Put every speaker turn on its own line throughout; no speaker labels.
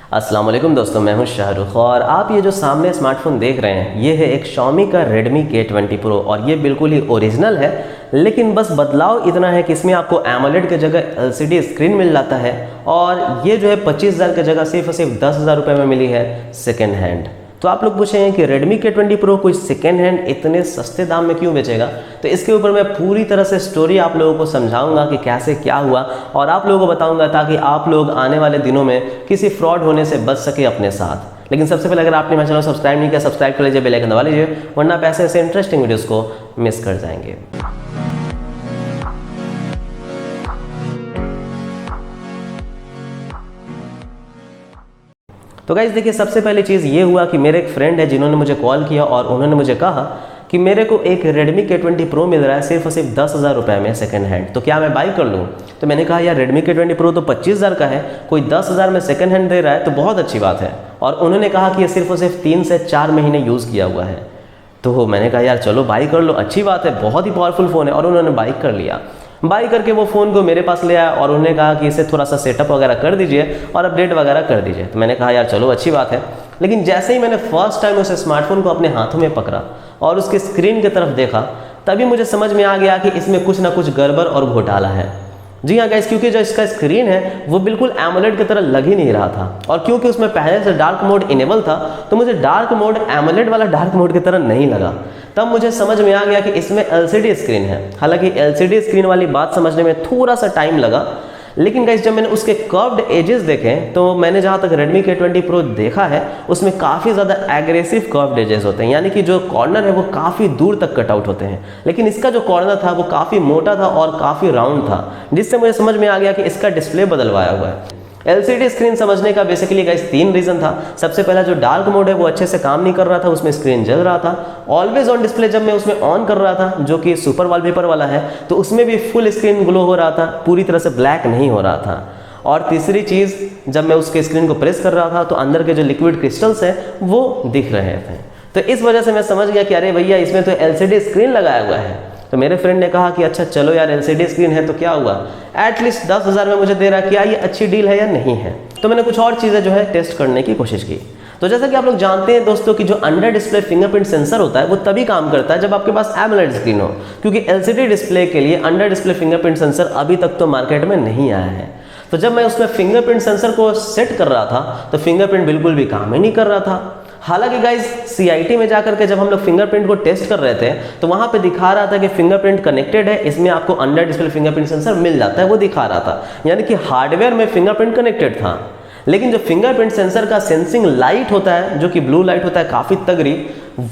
अस्सलाम वालेकुम दोस्तों, मैं हूं शाहरुख और आप ये जो सामने स्मार्टफोन देख रहे हैं ये है एक Xiaomi का Redmi K20 Pro और ये बिल्कुल ही ओरिजिनल है। लेकिन बस बदलाव इतना है कि इसमें आपको AMOLED की जगह LCD स्क्रीन मिल जाता है और ये जो है 25,000 की जगह सिर्फ और सिर्फ 10,000 रुपये में मिली है सेकेंड हैंड। तो आप लोग पूछेंगे कि Redmi K20 Pro कोई सेकेंड हैंड इतने सस्ते दाम में क्यों बेचेगा, तो इसके ऊपर मैं पूरी तरह से स्टोरी आप लोगों को समझाऊंगा कि कैसे क्या हुआ और आप लोगों को बताऊंगा ताकि आप लोग आने वाले दिनों में किसी फ्रॉड होने से बच सके अपने साथ। लेकिन सबसे पहले अगर आपने मेरा चैनल सब्सक्राइब नहीं किया, सब्सक्राइब कर लीजिए, बेल आइकन दबा लीजिए, वरना आप ऐसे इंटरेस्टिंग वीडियोज़ को मिस कर जाएंगे। तो गाइस देखिए, सबसे पहली चीज़ ये हुआ कि मेरे एक फ्रेंड है जिन्होंने मुझे कॉल किया और उन्होंने मुझे कहा कि मेरे को एक Redmi K20 Pro मिल रहा है सिर्फ और सिर्फ 10,000 रुपये में सेकंड हैंड, तो क्या मैं बाई कर लूँ। तो मैंने कहा यार Redmi K20 Pro तो 25,000 का है, कोई 10,000 में सेकंड हैंड दे रहा है तो बहुत अच्छी बात है। और उन्होंने कहा कि ये सिर्फ और सिर्फ 3 से 4 महीने यूज़ किया हुआ है। तो मैंने कहा यार चलो बाई कर लो, अच्छी बात है, बहुत ही पावरफुल फ़ोन है। और उन्होंने बाई कर लिया। बाई करके वो फ़ोन को मेरे पास ले आया और उन्होंने कहा कि इसे थोड़ा सा सेटअप वगैरह कर दीजिए और अपडेट वगैरह कर दीजिए। तो मैंने कहा यार चलो अच्छी बात है। लेकिन जैसे ही मैंने फर्स्ट टाइम उस स्मार्टफोन को अपने हाथों में पकड़ा और उसकी स्क्रीन की तरफ देखा, तभी मुझे समझ में आ गया कि इसमें कुछ ना कुछ गड़बड़ और घोटाला है। जी हाँ गाइस, क्योंकि जो इसका स्क्रीन है वो बिल्कुल AMOLED की तरह लग ही नहीं रहा था। और क्योंकि उसमें पहले से डार्क मोड इनेबल था तो मुझे डार्क मोड AMOLED वाला डार्क मोड की तरह नहीं लगा। तब मुझे समझ में आ गया कि इसमें LCD स्क्रीन है। हालांकि LCD स्क्रीन वाली बात समझने में थोड़ा सा टाइम लगा, लेकिन गाइस जब मैंने उसके कर्व्ड एजेस देखे तो मैंने जहाँ तक Redmi K20 Pro देखा है उसमें काफ़ी ज़्यादा एग्रेसिव कर्व्ड एजेस होते हैं, यानी कि जो कॉर्नर है वो काफ़ी दूर तक कटआउट होते हैं। लेकिन इसका जो कॉर्नर था वो काफ़ी मोटा था और काफ़ी राउंड था, जिससे मुझे समझ में आ गया कि इसका डिस्प्ले बदलवाया हुआ है। LCD स्क्रीन समझने का बेसिकली गाइस 3 रीज़न था। सबसे पहला जो डार्क मोड है वो अच्छे से काम नहीं कर रहा था, उसमें स्क्रीन जल रहा था। ऑलवेज ऑन डिस्प्ले जब मैं उसमें ऑन कर रहा था, जो कि सुपर वॉलपेपर वाला है, तो उसमें भी फुल स्क्रीन ग्लो हो रहा था, पूरी तरह से ब्लैक नहीं हो रहा था। और तीसरी चीज़, जब मैं उसके स्क्रीन को प्रेस कर रहा था तो अंदर के जो लिक्विड क्रिस्टल्स हैं वो दिख रहे थे। तो इस वजह से मैं समझ गया कि अरे भैया इसमें तो LCD स्क्रीन लगाया हुआ है। तो मेरे फ्रेंड ने कहा कि अच्छा चलो यार LCD स्क्रीन है तो क्या हुआ, एटलीस्ट 10,000 में मुझे दे रहा है, क्या ये अच्छी डील है या नहीं है। तो मैंने कुछ और चीज़ें जो है टेस्ट करने की कोशिश की। तो जैसा कि आप लोग जानते हैं दोस्तों कि जो अंडर डिस्प्ले फिंगरप्रिंट सेंसर होता है वो तभी काम करता है जब आपके पास AMOLED स्क्रीन हो, क्योंकि LCD डिस्प्ले के लिए अंडर डिस्प्ले फिंगरप्रिंट सेंसर अभी तक तो मार्केट में नहीं आया है। तो जब मैं उसमें फिंगरप्रिंट सेंसर को सेट कर रहा था तो फिंगरप्रिंट बिल्कुल भी काम ही नहीं कर रहा था। हालांकि गाइस CIT में जाकर के जब हम लोग फिंगरप्रिंट को टेस्ट कर रहे थे तो वहां पे दिखा रहा था कि फिंगरप्रिंट कनेक्टेड है, इसमें आपको अंडर डिस्प्ले फिंगरप्रिंट सेंसर मिल जाता है, वो दिखा रहा था, यानी कि हार्डवेयर में फिंगरप्रिंट कनेक्टेड था। लेकिन जो फिंगरप्रिंट सेंसर का सेंसिंग लाइट होता है, जो कि ब्लू लाइट होता है काफ़ी तगड़ी,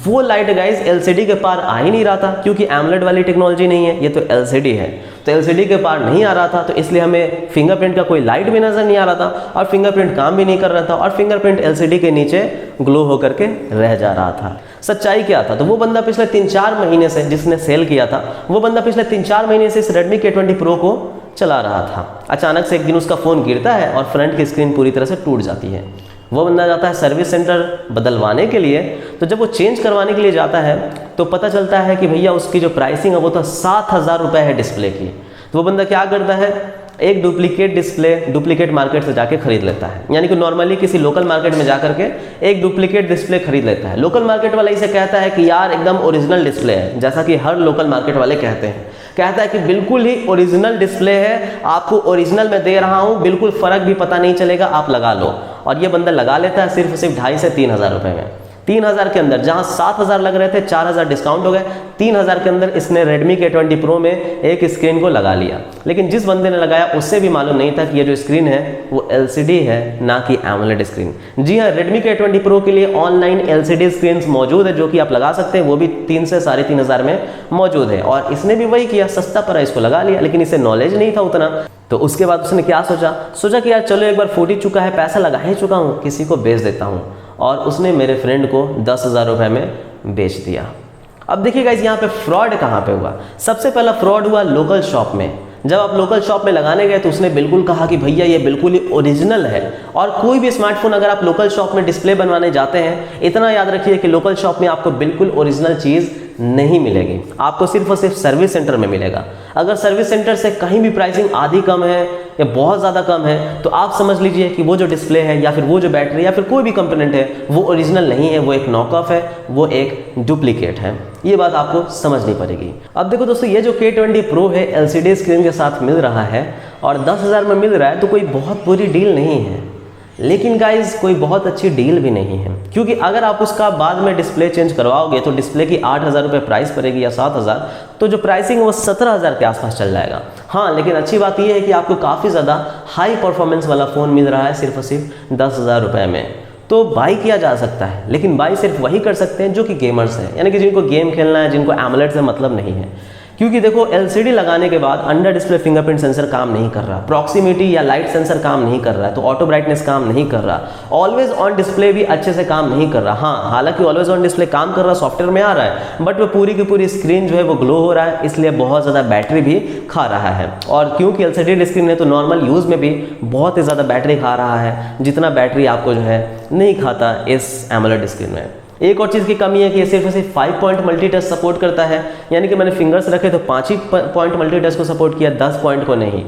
वो लाइट गाइस LCD के पार आ ही नहीं रहा था, क्योंकि AMOLED वाली टेक्नोलॉजी नहीं है, ये तो LCD है। तो LCD के पार नहीं आ रहा था, तो इसलिए हमें फिंगरप्रिंट का कोई लाइट भी नज़र नहीं आ रहा था और फिंगरप्रिंट काम भी नहीं कर रहा था और फिंगरप्रिंट LCD के नीचे ग्लो होकर के रह जा रहा था। सच्चाई क्या था, तो वो बंदा पिछले 3-4 महीने से, जिसने सेल किया था, वो बंदा पिछले 3-4 महीने से इस Redmi K20 Pro को चला रहा था। अचानक से एक दिन उसका फ़ोन गिरता है और फ्रंट की स्क्रीन पूरी तरह से टूट जाती है। वो बंदा जाता है सर्विस सेंटर बदलवाने के लिए। तो जब वो चेंज करवाने के लिए जाता है तो पता चलता है कि भैया उसकी जो प्राइसिंग है वो तो 7,000 रुपये है डिस्प्ले की। तो वो बंदा क्या करता है, एक डुप्लीकेट डिस्प्ले डुप्लीकेट मार्केट से जाके खरीद लेता है, यानी कि नॉर्मली किसी लोकल मार्केट में जाकर के एक डुप्लीकेट डिस्प्ले खरीद लेता है। लोकल मार्केट वाला इसे कहता है कि यार एकदम ओरिजिनल डिस्प्ले है, जैसा कि हर लोकल मार्केट वाले कहते हैं, कहता है कि बिल्कुल ही ओरिजिनल डिस्प्ले है, आपको ओरिजिनल में दे रहा हूँ, बिल्कुल फ़र्क भी पता नहीं चलेगा, आप लगा लो। और ये बंदा लगा लेता है सिर्फ 2,500 से 3,000 रुपये में। 3,000 के अंदर, जहाँ 7,000 लग रहे थे, 4,000 डिस्काउंट हो गए, 3,000 के अंदर इसने Redmi K20 Pro में एक स्क्रीन को लगा लिया। लेकिन जिस बंदे ने लगाया उससे भी मालूम नहीं था कि ये जो स्क्रीन है वो LCD है, ना कि AMOLED स्क्रीन। जी हाँ, Redmi K20 Pro के लिए ऑनलाइन LCD स्क्रीन मौजूद है जो कि आप लगा सकते हैं, वो भी 3 से 3,500 में मौजूद है। और इसने भी वही किया, सस्ता पड़ा, इसको लगा लिया, लेकिन इसे नॉलेज नहीं था उतना। तो उसके बाद उसने क्या सोचा कि यार चलो एक बार फूट ही चुका है, पैसा लगा ही चुका हूँ, किसी को बेच देता हूँ। और उसने मेरे फ्रेंड को 10,000 रुपये में बेच दिया। अब देखिए गाइस, यहाँ पे फ्रॉड कहाँ पे हुआ। सबसे पहला फ्रॉड हुआ लोकल शॉप में। जब आप लोकल शॉप में लगाने गए तो उसने बिल्कुल कहा कि भैया ये बिल्कुल ही ओरिजिनल है। और कोई भी स्मार्टफोन अगर आप लोकल शॉप में डिस्प्ले बनवाने जाते हैं, इतना याद रखिए कि लोकल शॉप में आपको बिल्कुल ओरिजिनल चीज़ नहीं मिलेगी, आपको सिर्फ और सिर्फ सर्विस सेंटर में मिलेगा। अगर सर्विस सेंटर से कहीं भी प्राइसिंग आधी कम है या बहुत ज़्यादा कम है, तो आप समझ लीजिए कि वो जो डिस्प्ले है या फिर वो जो बैटरी या फिर कोई भी कंपोनेंट है वो ओरिजिनल नहीं है, वो एक नॉकऑफ है, वो एक डुप्लीकेट है। ये बात आपको समझनी पड़ेगी। अब देखो दोस्तों, ये जो K20 Pro है LCD स्क्रीन के साथ मिल रहा है और 10,000 में मिल रहा है, तो कोई बहुत बुरी डील नहीं है, लेकिन गाइज कोई बहुत अच्छी डील भी नहीं है, क्योंकि अगर आप उसका बाद में डिस्प्ले चेंज करवाओगे तो डिस्प्ले की 8,000 रुपये प्राइस पड़ेगी या 7,000, तो जो प्राइसिंग है वो 17,000 के आसपास चल जाएगा। हाँ, लेकिन अच्छी बात यह है कि आपको काफ़ी ज़्यादा हाई परफॉर्मेंस वाला फ़ोन मिल रहा है सिर्फ और सिर्फ 10,000 रुपये में, तो बाई किया जा सकता है। लेकिन बाई सिर्फ वही कर सकते हैं जो कि गेमर्स हैं, यानी कि जिनको गेम खेलना है, जिनको एमोलेड से मतलब नहीं है। क्योंकि देखो LCD लगाने के बाद अंडर डिस्प्ले फिंगरप्रिंट सेंसर काम नहीं कर रहा, प्रॉक्सिमिटी या लाइट सेंसर काम नहीं कर रहा है, तो ऑटो ब्राइटनेस काम नहीं कर रहा, ऑलवेज ऑन डिस्प्ले भी अच्छे से काम नहीं कर रहा। हाँ, हालांकि ऑलवेज ऑन डिस्प्ले काम कर रहा, सॉफ्टवेयर में आ रहा है, बट वो पूरी की पूरी स्क्रीन जो है वो ग्लो हो रहा है, इसलिए बहुत ज़्यादा बैटरी भी खा रहा है। और क्योंकि LCD स्क्रीन है तो नॉर्मल यूज़ में भी बहुत ही ज़्यादा बैटरी खा रहा है, जितना बैटरी आपको जो है नहीं खाता इस एमोलेड स्क्रीन में। एक और चीज़ की कमी है कि ये सिर्फ 5 पॉइंट मल्टी टच सपोर्ट करता है, यानी कि मैंने फिंगर्स रखे तो 5 ही पॉइंट मल्टी टच को सपोर्ट किया, 10 पॉइंट को नहीं।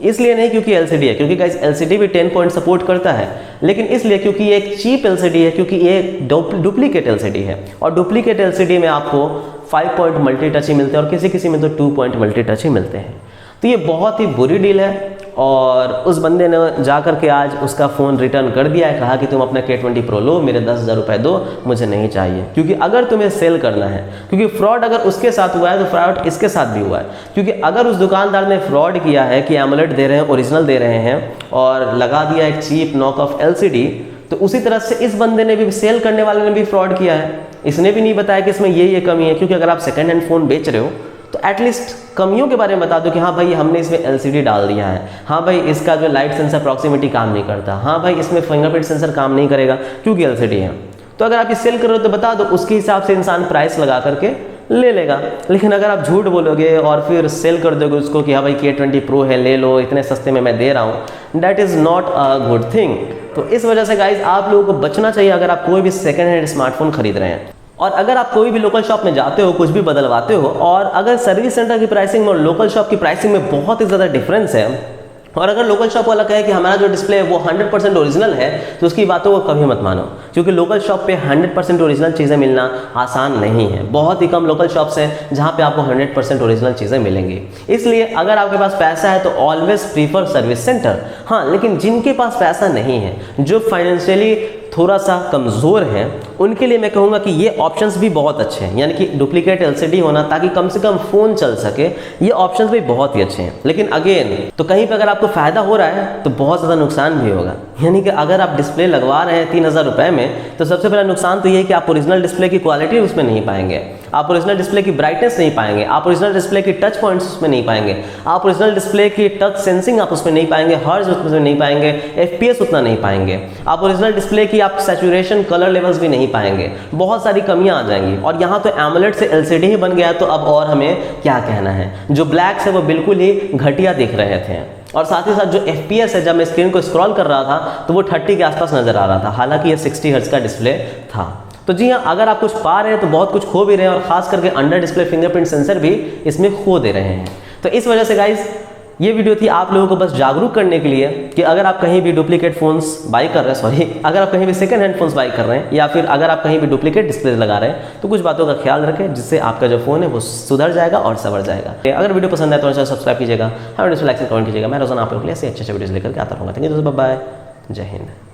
इसलिए नहीं क्योंकि LCD है, क्योंकि गाइस LCD भी 10 पॉइंट सपोर्ट करता है, लेकिन इसलिए क्योंकि ये एक चीप LCD है, क्योंकि ये डुप्लीकेट LCD है, और डुप्लीकेट LCD में आपको 5 पॉइंट मल्टी टच ही मिलते हैं और किसी किसी में तो 2 पॉइंट मल्टी टच ही मिलते हैं। तो ये बहुत ही बुरी डील है, और उस बंदे ने जा कर के आज उसका फ़ोन रिटर्न कर दिया है, कहा कि तुम अपना K20 Pro लो, मेरे 10,000 रुपये दो, मुझे नहीं चाहिए। क्योंकि अगर तुम्हें सेल करना है, क्योंकि फ्रॉड अगर उसके साथ हुआ है तो फ्रॉड इसके साथ भी हुआ है, क्योंकि अगर उस दुकानदार ने फ्रॉड किया है कि एमोलेड दे रहे हैं, ओरिजिनल दे रहे हैं और लगा दिया एक चीप नॉक ऑफ LCD, तो उसी तरह से इस बंदे ने भी, सेल करने वाले ने भी फ्रॉड किया है। इसने भी नहीं बताया कि इसमें ये कमी है, क्योंकि अगर आप सेकेंड हैंड फ़ोन बेच रहे हो तो एटलीस्ट कमियों के बारे में बता दो कि हाँ भाई हमने इसमें LCD डाल दिया है, हाँ भाई इसका जो लाइट सेंसर प्रॉक्सिमिटी काम नहीं करता, हाँ भाई इसमें फिंगरप्रिंट सेंसर काम नहीं करेगा क्योंकि LCD है। तो अगर आप ये सेल कर रहे हो तो बता दो, उसके हिसाब से इंसान प्राइस लगा करके ले लेगा। लेकिन अगर आप झूठ बोलोगे और फिर सेल कर दोगे उसको कि हाँ भाई K20 Pro है, ले लो, इतने सस्ते में मैं दे रहा हूँ, that is not a good thing. तो इस वजह से गाइज आप लोगों को बचना चाहिए अगर आप कोई भी सेकेंड हैंड स्मार्टफोन खरीद रहे हैं। और अगर आप कोई भी लोकल शॉप में जाते हो, कुछ भी बदलवाते हो, और अगर सर्विस सेंटर की प्राइसिंग और लोकल शॉप की प्राइसिंग में बहुत ही ज़्यादा डिफरेंस है, और अगर लोकल शॉप वाला कहे कि हमारा जो डिस्प्ले है वो 100% ओरिजिनल है, तो उसकी बातों को कभी मत मानो, क्योंकि लोकल शॉप पे 100% ओरिजिनल चीज़ें मिलना आसान नहीं है। बहुत ही कम लोकल शॉप्स हैं जहाँ पे आपको 100% ओरिजिनल चीज़ें मिलेंगी। इसलिए अगर आपके पास पैसा है तो ऑलवेज प्रीफर सर्विस सेंटर। हाँ, लेकिन जिनके पास पैसा नहीं है, जो फाइनेंशियली थोड़ा सा कमज़ोर हैं, उनके लिए मैं कहूँगा कि ये ऑप्शंस भी बहुत अच्छे हैं, यानी कि डुप्लीकेट LCD होना ताकि कम से कम फ़ोन चल सके, ये ऑप्शंस भी बहुत ही अच्छे हैं। लेकिन अगेन, तो कहीं पे अगर आपको फ़ायदा हो रहा है तो बहुत ज़्यादा नुकसान भी होगा। यानी कि अगर आप डिस्प्ले लगवा रहे हैं 3,000 रुपये में, तो सबसे पहला नुकसान तो ये है कि आप ओरिजिनल डिस्प्ले की क्वालिटी उसमें नहीं पाएंगे, आप ओरिजिनल डिस्प्ले की ब्राइटनेस नहीं पाएंगे, आप ओरिजिनल डिस्प्ले की टच पॉइंट्स उसमें नहीं पाएंगे, आप ओरिजिनल डिस्प्ले की टच सेंसिंग आप उसमें नहीं पाएंगे, हर्ज उसमें नहीं पाएंगे, FPS उतना नहीं पाएंगे, आप ओरिजिनल डिस्प्ले की आप सैचुरेशन कलर लेवल्स भी नहीं पाएंगे, बहुत सारी कमियां आ जाएंगी। और यहाँ तो एमोलेड से LCD ही बन गया है, तो अब और हमें क्या कहना है। जो ब्लैक्स है वो बिल्कुल ही घटिया दिख रहे थे, और साथ ही साथ जो FPS है, जब मैं स्क्रीन को स्क्रॉल कर रहा था तो वो 30 के आसपास नजर आ रहा था, हालांकि ये 60 हर्ट्ज का डिस्प्ले था। तो जी हाँ, अगर आप कुछ पा रहे हैं तो बहुत कुछ खो भी रहे हैं, और खास करके अंडर डिस्प्ले फिंगरप्रिंट सेंसर भी इसमें खो दे रहे हैं। तो इस वजह से गाइज ये वीडियो थी आप लोगों को बस जागरूक करने के लिए कि अगर आप कहीं भी डुप्लीकेट फ़ोन्स बाई कर रहे हैं, अगर आप कहीं भी सेकंड हैंड फ़ोन्स बाई कर रहे हैं, या फिर अगर आप कहीं भी डुप्लीकेट डिस्प्ले लगा रहे हैं, तो कुछ बातों का ख्याल रखें, जिससे आपका जो फ़ोन है वो सुधर जाएगा और संवर जाएगा। अगर वीडियो पसंद आए तो चैनल सब्सक्राइब कीजिएगा, हमें लाइक से कमेंट कीजिएगा। मैं रोजाना आप लोगों के लिए ऐसे अच्छे वीडियोज़ लेकर के आता रहूँगा। थैंक यू दोस्तों, बाय बाय, जय हिंद।